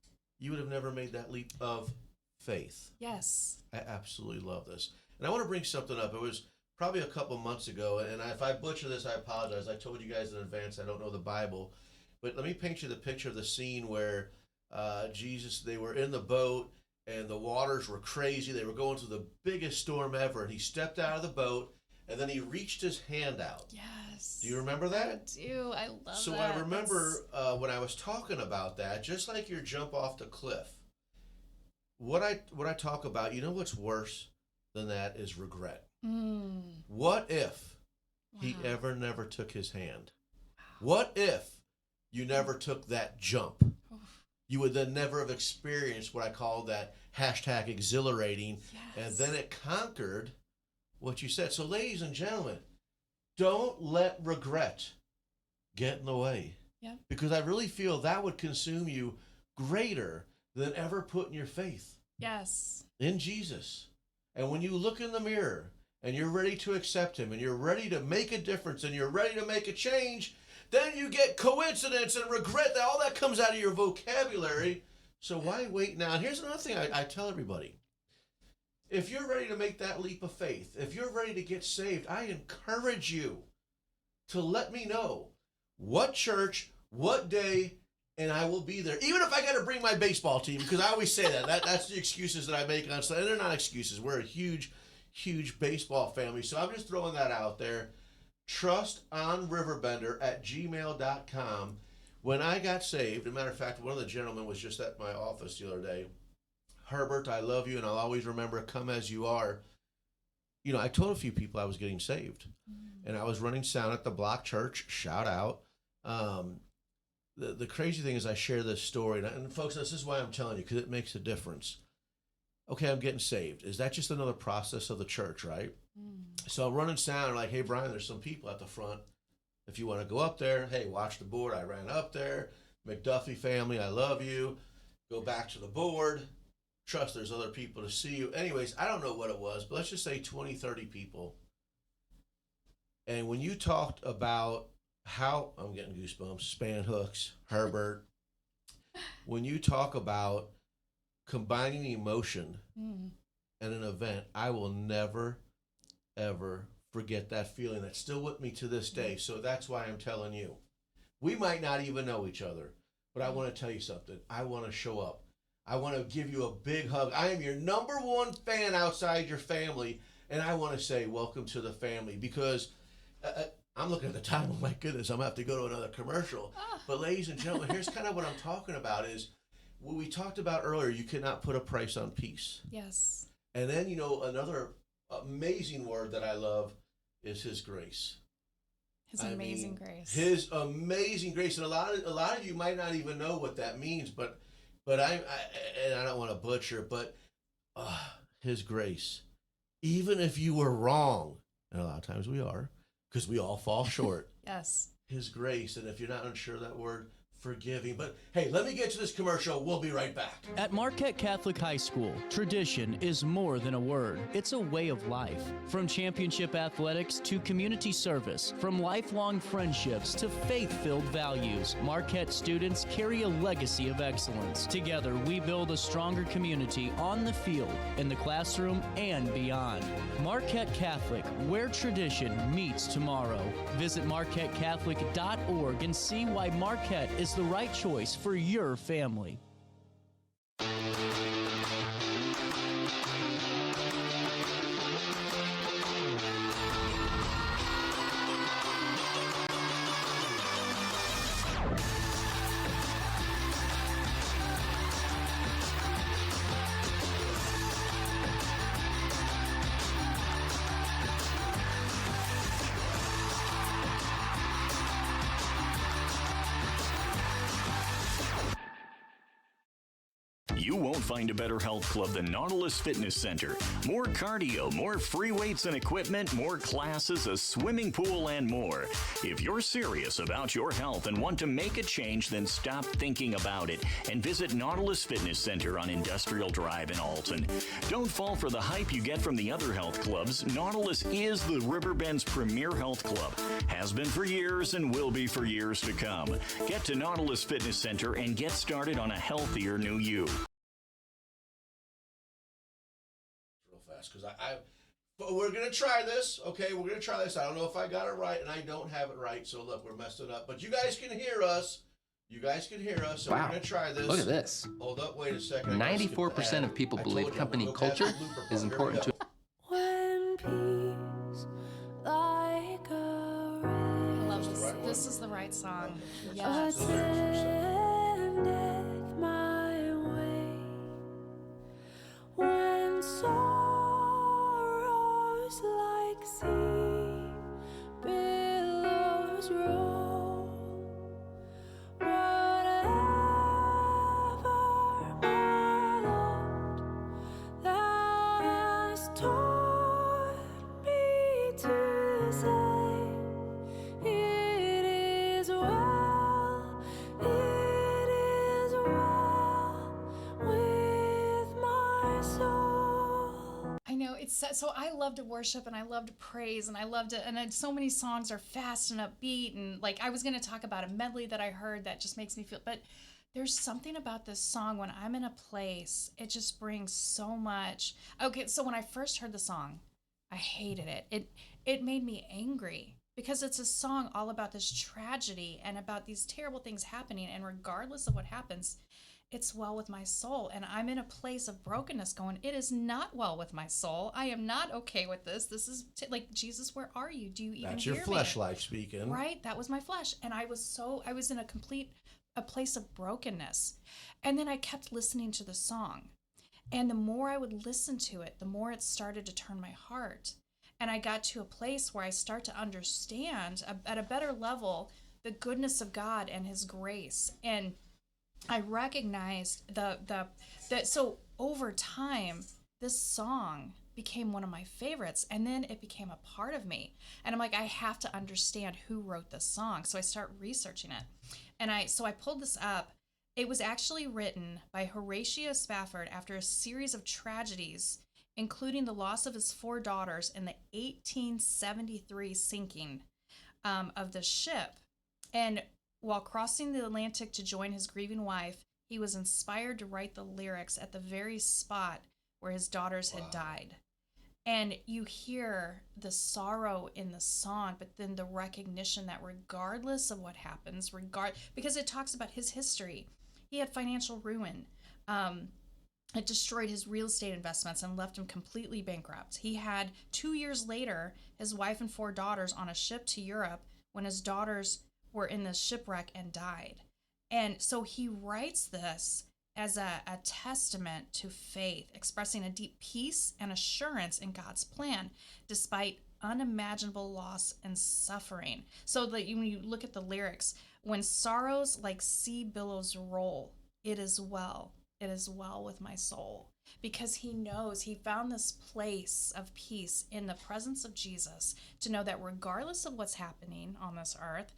you would have never made that leap of faith. Yes. I absolutely love this. And I want to bring something up. It was probably a couple months ago, and if I butcher this, I apologize. I told you guys in advance I don't know the Bible. But let me paint you the picture of the scene where they were in the boat, and the waters were crazy. They were going through the biggest storm ever, and he stepped out of the boat, and then he reached his hand out. Yes. Do you remember that? I do. I love that. So I remember when I was talking about that, just like your jump off the cliff, what I talk about, you know what's worse than that is regret. What if he never took his hand? What if you never took that jump? You would then never have experienced what I call that hashtag exhilarating, and then it conquered what you said. So ladies and gentlemen, don't let regret get in the way. Yep. Because I really feel that would consume you greater than ever putting your faith in Jesus. And when you look in the mirror and you're ready to accept him and you're ready to make a difference and you're ready to make a change, then you get coincidence and regret. That all that comes out of your vocabulary. So why wait now? And here's another thing I tell everybody. If you're ready to make that leap of faith, if you're ready to get saved, I encourage you to let me know what church, what day, and I will be there. Even if I got to bring my baseball team, because I always say that. That's the excuses that I make on Sunday. And they're not excuses. We're a huge, huge baseball family. So I'm just throwing that out there. trustonriverbender@gmail.com. When I got saved, as a matter of fact, one of the gentlemen was just at my office the other day. Herbert, I love you, and I'll always remember, come as you are. You know, I told a few people I was getting saved, and I was running sound at the Block Church. Shout out. The crazy thing is I share this story, and folks, this is why I'm telling you, because it makes a difference. Okay, I'm getting saved. Is that just another process of the church, right? So I'm running sound, like, hey, Brian, there's some people at the front. If you want to go up there, hey, watch the board. I ran up there. McDuffie family, I love you. Go back to the board. Trust there's other people to see you. Anyways, I don't know what it was, but let's just say 20, 30 people. And when you talked about how, I'm getting goosebumps, span hooks, Herbert, when you talk about combining emotion and an event, I will never, ever forget that feeling. That's still with me to this day. So that's why I'm telling you. We might not even know each other, but I want to tell you something. I want to show up. I want to give you a big hug. I am your number one fan outside your family, and I want to say welcome to the family, because I'm looking at the time. Oh, my goodness, I'm going to have to go to another commercial. But ladies and gentlemen, here's kind of what I'm talking about is what we talked about earlier. You cannot put a price on peace. Yes. And then, you know, another amazing word that I love is His grace. His amazing grace. His amazing grace. And a lot of you might not even know what that means, but I don't want to butcher, but His grace. Even if you were wrong, and a lot of times we are, because we all fall short. Yes. His grace. And if you're not unsure of that word, forgiving. But hey, let me get to this commercial. We'll be right back. At Marquette Catholic High School, tradition is more than a word. It's a way of life. From championship athletics to community service, from lifelong friendships to faith-filled values, Marquette students carry a legacy of excellence. Together, we build a stronger community on the field, in the classroom, and beyond. Marquette Catholic, where tradition meets tomorrow. Visit marquettecatholic.org and see why Marquette is the right choice for your family. You won't find a better health club than Nautilus Fitness Center. More cardio, more free weights and equipment, more classes, a swimming pool, and more. If you're serious about your health and want to make a change, then stop thinking about it and visit Nautilus Fitness Center on Industrial Drive in Alton. Don't fall for the hype you get from the other health clubs. Nautilus is the Riverbend's premier health club. Has been for years and will be for years to come. Get to Nautilus Fitness Center and get started on a healthier new you. Because but we're going to try this, okay? We're going to try this. I don't know if I got it right, and I don't have it right, so look, we're messing up. But you guys can hear us. You guys can hear us, so wow. We're going to try this. Look at this. Hold up, wait a second. 94% of people believe company culture is important to... When peace like a I love this. This is the right song. Yes. ascendeth my way. When sorrows like sea billows roll, whatever my lot thou hast taught me to say, it is well with my soul. I know it's so I love to worship and I love to praise and I love to, and so many songs are fast and upbeat, and like I was going to talk about a medley that I heard that just makes me feel, but there's something about this song when I'm in a place, it just brings so much. Okay, so when I first heard the song, I hated it. It made me angry because it's a song all about this tragedy and about these terrible things happening, and regardless of what happens, it's well with my soul. And I'm in a place of brokenness going, it is not well with my soul. I am not okay with this. This is like, Jesus, where are you? Do you even That's hear your me? flesh life speaking. Right? That was my flesh. And I was in a place of brokenness. And then I kept listening to the song. And the more I would listen to it, the more it started to turn my heart. And I got to a place where I start to understand at a better level the goodness of God and his grace. And I recognized so over time, this song became one of my favorites, and then it became a part of me. And I'm like, I have to understand who wrote this song. So I start researching it. And I pulled this up. It was actually written by Horatio Spafford after a series of tragedies, including the loss of his 4 daughters in the 1873 sinking of the ship. And while crossing the Atlantic to join his grieving wife, he was inspired to write the lyrics at the very spot where his daughters had died. And you hear the sorrow in the song, but then the recognition that regardless of what happens, because it talks about his history, he had financial ruin. It destroyed his real estate investments and left him completely bankrupt. He had 2 years later, his wife and 4 daughters on a ship to Europe when his daughters were in the shipwreck and died. And so he writes this as a testament to faith, expressing a deep peace and assurance in God's plan, despite unimaginable loss and suffering. So that when you look at the lyrics, when sorrows like sea billows roll, it is well with my soul. Because he knows, he found this place of peace in the presence of Jesus to know that regardless of what's happening on this earth,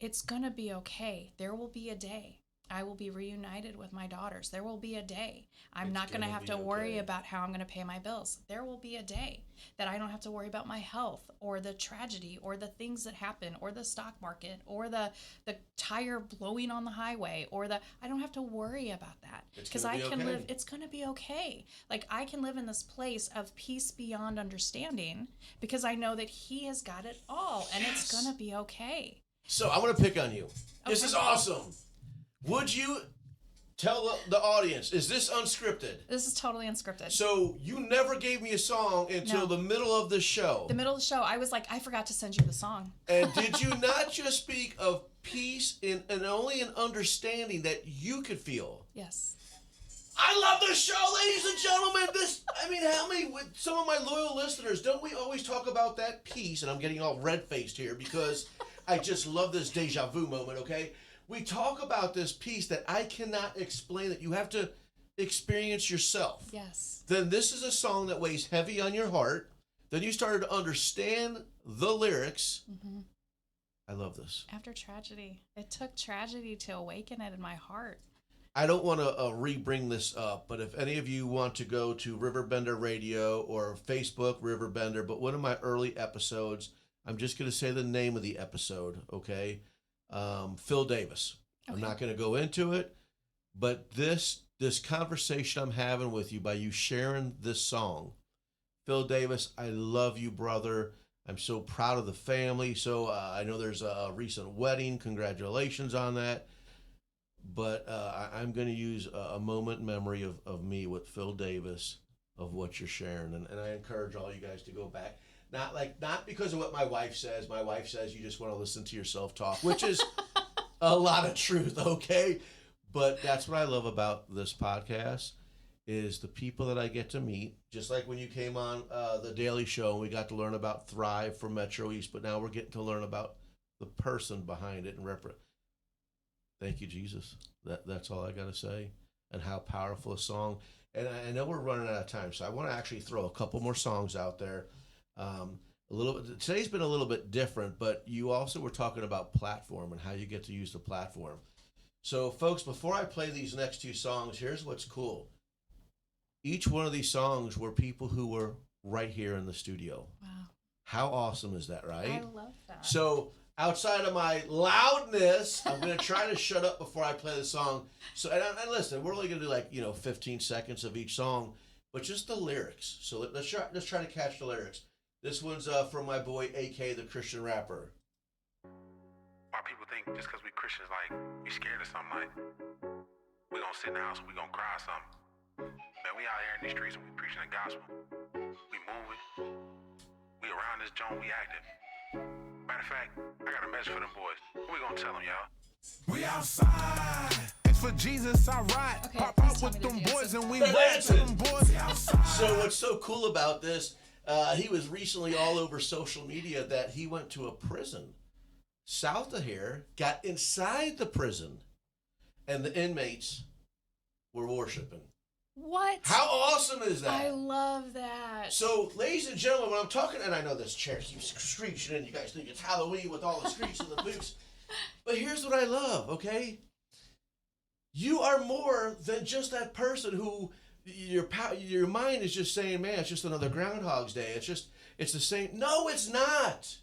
it's going to be okay. There will be a day I will be reunited with my daughters. There will be a day I'm not going to have to worry about how I'm going to pay my bills. There will be a day that I don't have to worry about my health or the tragedy or the things that happen or the stock market or the tire blowing on the highway I don't have to worry about that because I can live. It's going to be okay. Like I can live in this place of peace beyond understanding because I know that he has got it all and it's going to be okay. So I want to pick on you. Okay. This is awesome. Would you tell the audience, is this unscripted? This is totally unscripted. So you never gave me a song until the middle of the show. The middle of the show, I was like, I forgot to send you the song. And did you not just speak of peace and only an understanding that you could feel? Yes. I love this show, ladies and gentlemen. How many, with some of my loyal listeners, don't we always talk about that peace? And I'm getting all red-faced here because I just love this deja vu moment, okay? We talk about this peace that I cannot explain, that you have to experience yourself. Yes. Then this is a song that weighs heavy on your heart. Then you started to understand the lyrics. Mm-hmm. I love this. After tragedy. It took tragedy to awaken it in my heart. I don't want to re-bring this up, but if any of you want to go to RiverBender Radio or Facebook RiverBender, but one of my early episodes, I'm just going to say the name of the episode, okay? Phil Davis. Okay. I'm not going to go into it, but this conversation I'm having with you by you sharing this song, Phil Davis, I love you, brother. I'm so proud of the family. So I know there's a recent wedding. Congratulations on that. But I'm going to use a moment memory of me with Phil Davis of what you're sharing. And I encourage all you guys to go back. Not because of what my wife says. My wife says you just want to listen to yourself talk, which is a lot of truth, okay? But that's what I love about this podcast is the people that I get to meet. Just like when you came on the Daily Show and we got to learn about Thrive from Metro East, but now we're getting to learn about the person behind it and Thank you, Jesus. That's all I got to say. And how powerful a song. And I know we're running out of time, so I want to actually throw a couple more songs out there. Today's been a little bit different, but you also were talking about platform and how you get to use the platform. So, folks, before I play these next 2 songs, here's what's cool. Each one of these songs were people who were right here in the studio. Wow. How awesome is that, right? I love that. So, outside of my loudness, I'm going to try to shut up before I play the song. So, and listen, we're only going to do 15 seconds of each song, but just the lyrics. So let's try to catch the lyrics. This one's from my boy, AK, the Christian rapper. Why people think just because we Christians, we scared of something, we gonna sit in the house and we gonna cry something. Man, we out here in the streets and we preaching the gospel. We moving. We around this joint, we active. Matter of fact, I got a message for them boys. What we gonna tell them, y'all? We outside. It's for Jesus, I ride. Okay, Pop please out tell with me the them dance. boys and we They're ride to dancing. them boys. We outside. So what's so cool about this, he was recently all over social media that he went to a prison south of here, got inside the prison, and the inmates were worshiping. What? How awesome is that? I love that. So, ladies and gentlemen, when I'm talking, and I know this chair keeps screeching in, you guys think it's Halloween with all the screeching and the boots, but here's what I love, okay? You are more than just that person who your mind is just saying, man, it's just another Groundhog's Day. It's the same. No, it's not.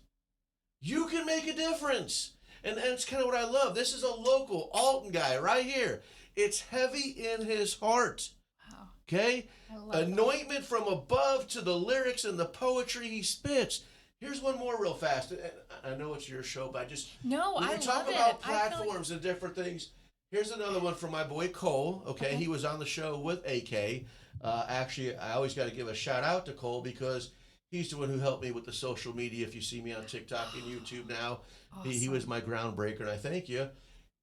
You can make a difference. And it's kind of what I love. This is a local Alton guy right here. It's heavy in his heart. Wow. Okay? I love that. Anointment from above to the lyrics and the poetry he spits. Here's one more real fast. And I know it's your show, but No, when I we talk love about it. I feel like- platforms and different things, here's another one from my boy Cole. Okay, he was on the show with AK. Actually, I always got to give a shout out to Cole because he's the one who helped me with the social media. If you see me on TikTok and YouTube now, he was my groundbreaker, and I thank you.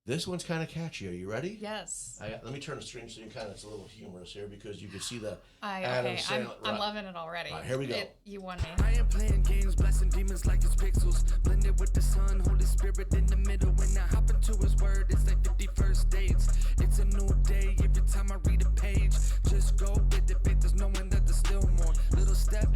This one's kind of catchy. Are you ready? Yes. Let me turn the screen so you can it's a little humorous here because you can see the I'm Sandler. loving it already. All right, here we go. You won me. I am playing games, blessing demons like it's pixels. Blended with the sun, Holy Spirit in the middle. When I hop into his word, it's like 51st dates. It's a new day every time I read a page. Just go with the faith, there's knowing that there's still more. Little step.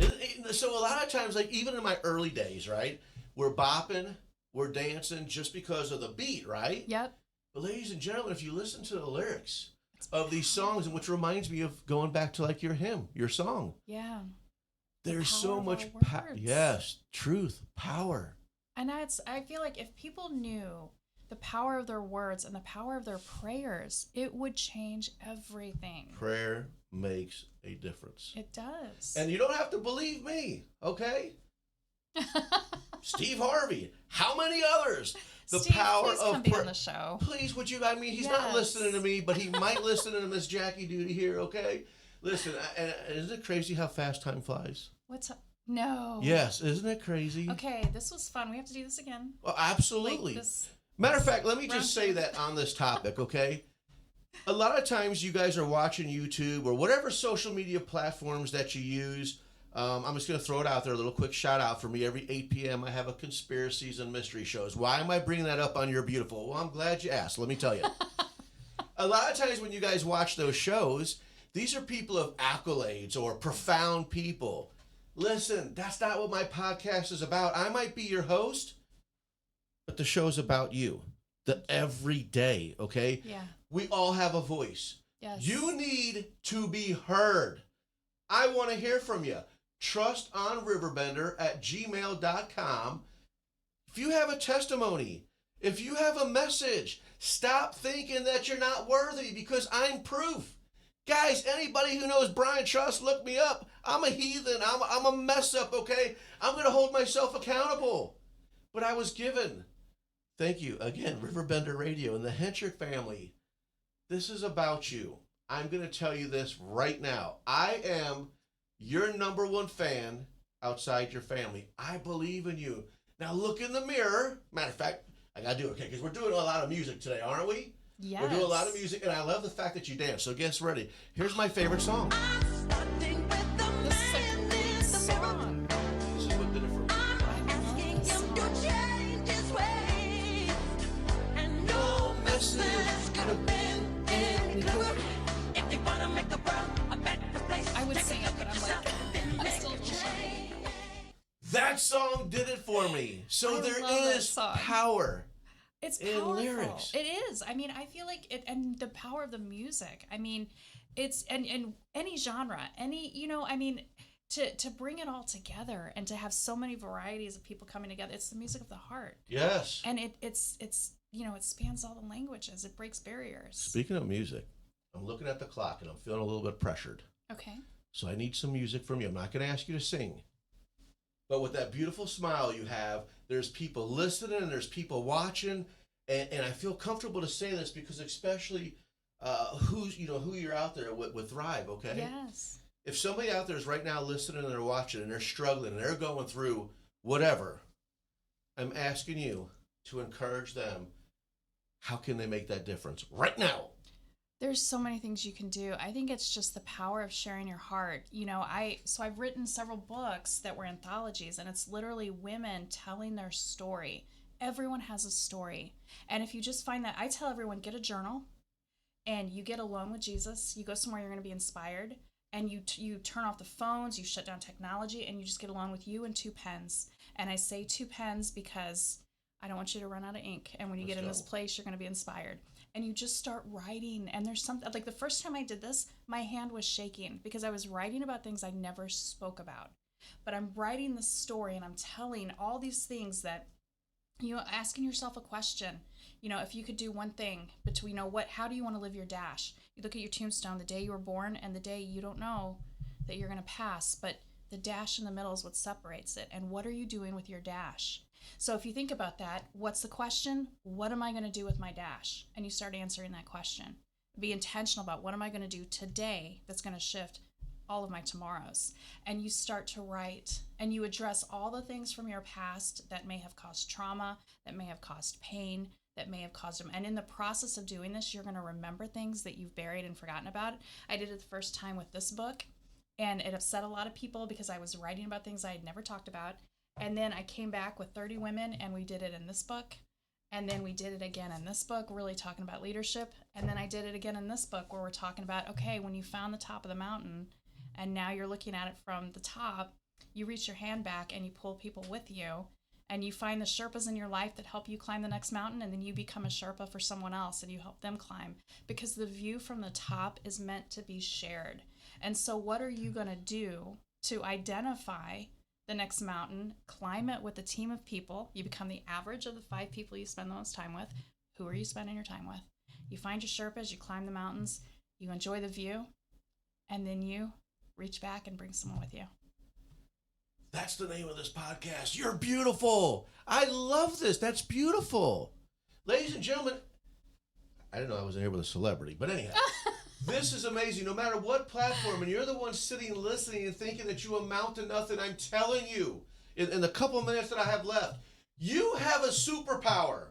So a lot of times, like even in my early days, right, we're bopping, we're dancing just because of the beat, right? Yep. But ladies and gentlemen, if you listen to the lyrics of these songs, and which reminds me of going back to like your hymn, your song. Yeah. There's power so of much our words. yes, truth, power. And I feel like if people knew the power of their words and the power of their prayers, it would change everything. Prayer makes a difference. It does. And you don't have to believe me, okay? Steve Harvey, how many others? The Steve, power please of come be prayer. on the show. Please, would you? I mean, he's not Yes. listening to me, but he might listen to Miss Jackie Doody here, okay? Listen, and isn't it crazy how fast time flies? What's up? No. Yes, isn't it crazy? Okay, this was fun. We have to do this again. Well, absolutely. Like this. Matter of fact, let me just say round that on this topic, okay? A lot of times you guys are watching YouTube or whatever social media platforms that you use. I'm just going to throw it out there, a little quick shout out for me. Every 8 p.m. I have a conspiracies and mystery shows. Why am I bringing that up on Your Beautiful? Well, I'm glad you asked. Let me tell you. A lot of times when you guys watch those shows, these are people of accolades or profound people. Listen, that's not what my podcast is about. I might be your host, but the show's about you. The everyday, okay? Yeah. We all have a voice. Yes. You need to be heard. I want to hear from you. Trust on RiverBender@gmail.com. If you have a testimony, if you have a message, stop thinking that you're not worthy because I'm proof. Guys, anybody who knows Brian Trust, look me up. I'm a heathen. I'm a mess up, okay? I'm going to hold myself accountable. But I was given. Thank you. Again, RiverBender Radio and the Hentrick family. This is about you. I'm going to tell you this right now. I am your number one fan outside your family. I believe in you. Now look in the mirror. Matter of fact, I got to do it, okay? Because we're doing a lot of music today, aren't we? Yes. We're doing a lot of music, and I love the fact that you dance. So get ready. Here's my favorite song. This is a great song. This is what did it for me. I would sing it, but I'm like, I'm still That song did it for me. So I there love that is song. power. It's in powerful. lyrics. It is. I mean, I feel like it, and the power of the music. I mean, it's and any genre, any I mean, to bring it all together and to have so many varieties of people coming together. It's the music of the heart. Yes. And it's it spans all the languages. It breaks barriers. Speaking of music, I'm looking at the clock and I'm feeling a little bit pressured. Okay. So I need some music from you. I'm not going to ask you to sing. But with that beautiful smile you have, there's people listening and there's people watching. And I feel comfortable to say this because especially who you're out there with Thrive, okay? Yes. If somebody out there is right now listening and they're watching and they're struggling and they're going through whatever, I'm asking you to encourage them. How can they make that difference right now? There's so many things you can do. I think it's just the power of sharing your heart. I've written several books that were anthologies, and it's literally women telling their story. Everyone has a story. And if you just find that, I tell everyone, get a journal and you get alone with Jesus. You go somewhere you're going to be inspired, and you turn off the phones, you shut down technology, and you just get alone with you and 2 pens. And I say 2 pens because I don't want you to run out of ink. And when you get in this place, you're going to be inspired. And you just start writing. And there's something, like the first time I did this, my hand was shaking because I was writing about things I never spoke about. But I'm writing this story and I'm telling all these things that, asking yourself a question, if you could do one thing between, how do you want to live your dash? You look at your tombstone, the day you were born and the day you don't know that you're going to pass, but the dash in the middle is what separates it. And what are you doing with your dash? So if you think about that, what's the question? What am I going to do with my dash? And you start answering that question. Be intentional about what am I going to do today that's going to shift all of my tomorrows. And you start to write and you address all the things from your past that may have caused trauma, that may have caused pain, that may have caused them. And in the process of doing this, you're going to remember things that you've buried and forgotten about. I did it the first time with this book, and it upset a lot of people because I was writing about things I had never talked about. And then I came back with 30 women and we did it in this book. And then we did it again in this book, really talking about leadership. And then I did it again in this book where we're talking about, okay, when you found the top of the mountain and now you're looking at it from the top, you reach your hand back and you pull people with you and you find the Sherpas in your life that help you climb the next mountain, and then you become a Sherpa for someone else and you help them climb, because the view from the top is meant to be shared. And so what are you going to do to identify the next mountain, climb it with a team of people? You become the average of the 5 people you spend the most time with. Who are you spending your time with? You find your Sherpas, you climb the mountains, you enjoy the view, and then you reach back and bring someone with you. That's the name of this podcast. You're beautiful. I love this. That's beautiful. Ladies and gentlemen, I didn't know I was in here with a celebrity, but anyhow. This is amazing. No matter what platform, and you're the one sitting listening and thinking that you amount to nothing, I'm telling you, in the couple of minutes that I have left, you have a superpower.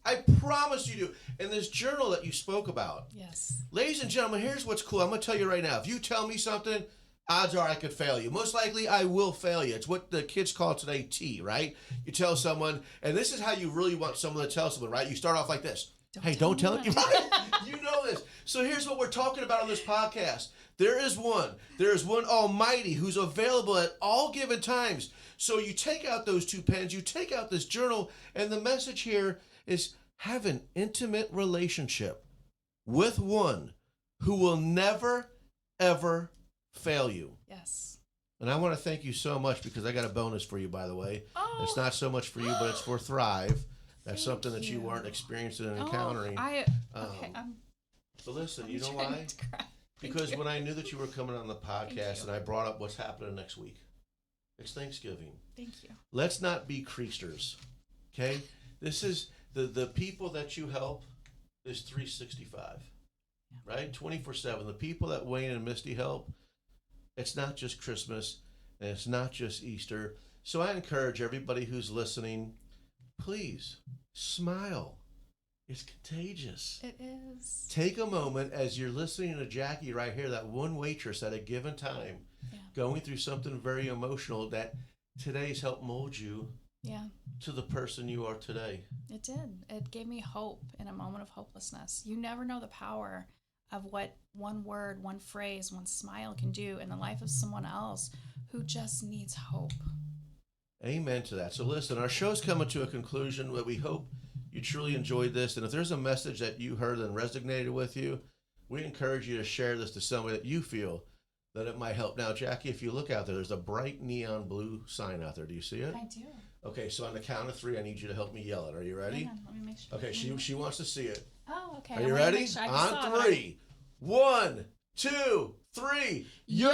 I promise you do. And this journal that you spoke about. Yes. Ladies and gentlemen, here's what's cool. I'm going to tell you right now. If you tell me something, odds are I could fail you. Most likely, I will fail you. It's what the kids call today T, right? You tell someone, and this is how you really want someone to tell someone, right? You start off like this. Don't tell it. You know this. So here's what we're talking about on this podcast. There is one Almighty who's available at all given times. So you take out those 2 pens, you take out this journal, and the message here is have an intimate relationship with one who will never, ever fail you. Yes. And I want to thank you so much, because I got a bonus for you, by the way. Oh. It's not so much for you, but it's for Thrive. That's something that you weren't experiencing and encountering. So listen, you know why? Because when I knew that you were coming on the podcast and I brought up what's happening next week, it's Thanksgiving. Thank you. Let's not be creasters, okay? This is the people that you help is 365, right? 24/7. The people that Wayne and Misty help, it's not just Christmas and it's not just Easter. So I encourage everybody who's listening, please smile. It's contagious. It is. Take a moment as you're listening to Jackie right here, that one waitress at a given time, going through something very emotional that today's helped mold you to the person you are today. It did. It gave me hope in a moment of hopelessness. You never know the power of what one word, one phrase, one smile can do in the life of someone else who just needs hope. Amen to that. So listen, our show's coming to a conclusion, but we hope you truly enjoyed this. And if there's a message that you heard and resonated with you, we encourage you to share this to somebody that you feel that it might help. Now, Jackie, if you look out there, there's a bright neon blue sign out there. Do you see it? I do. Okay, so on the count of 3, I need you to help me yell it. Are you ready? Hang on, let me make sure. Okay, she wants to see it. Oh, okay. Are you ready? On 3. 1, 2, 3. You're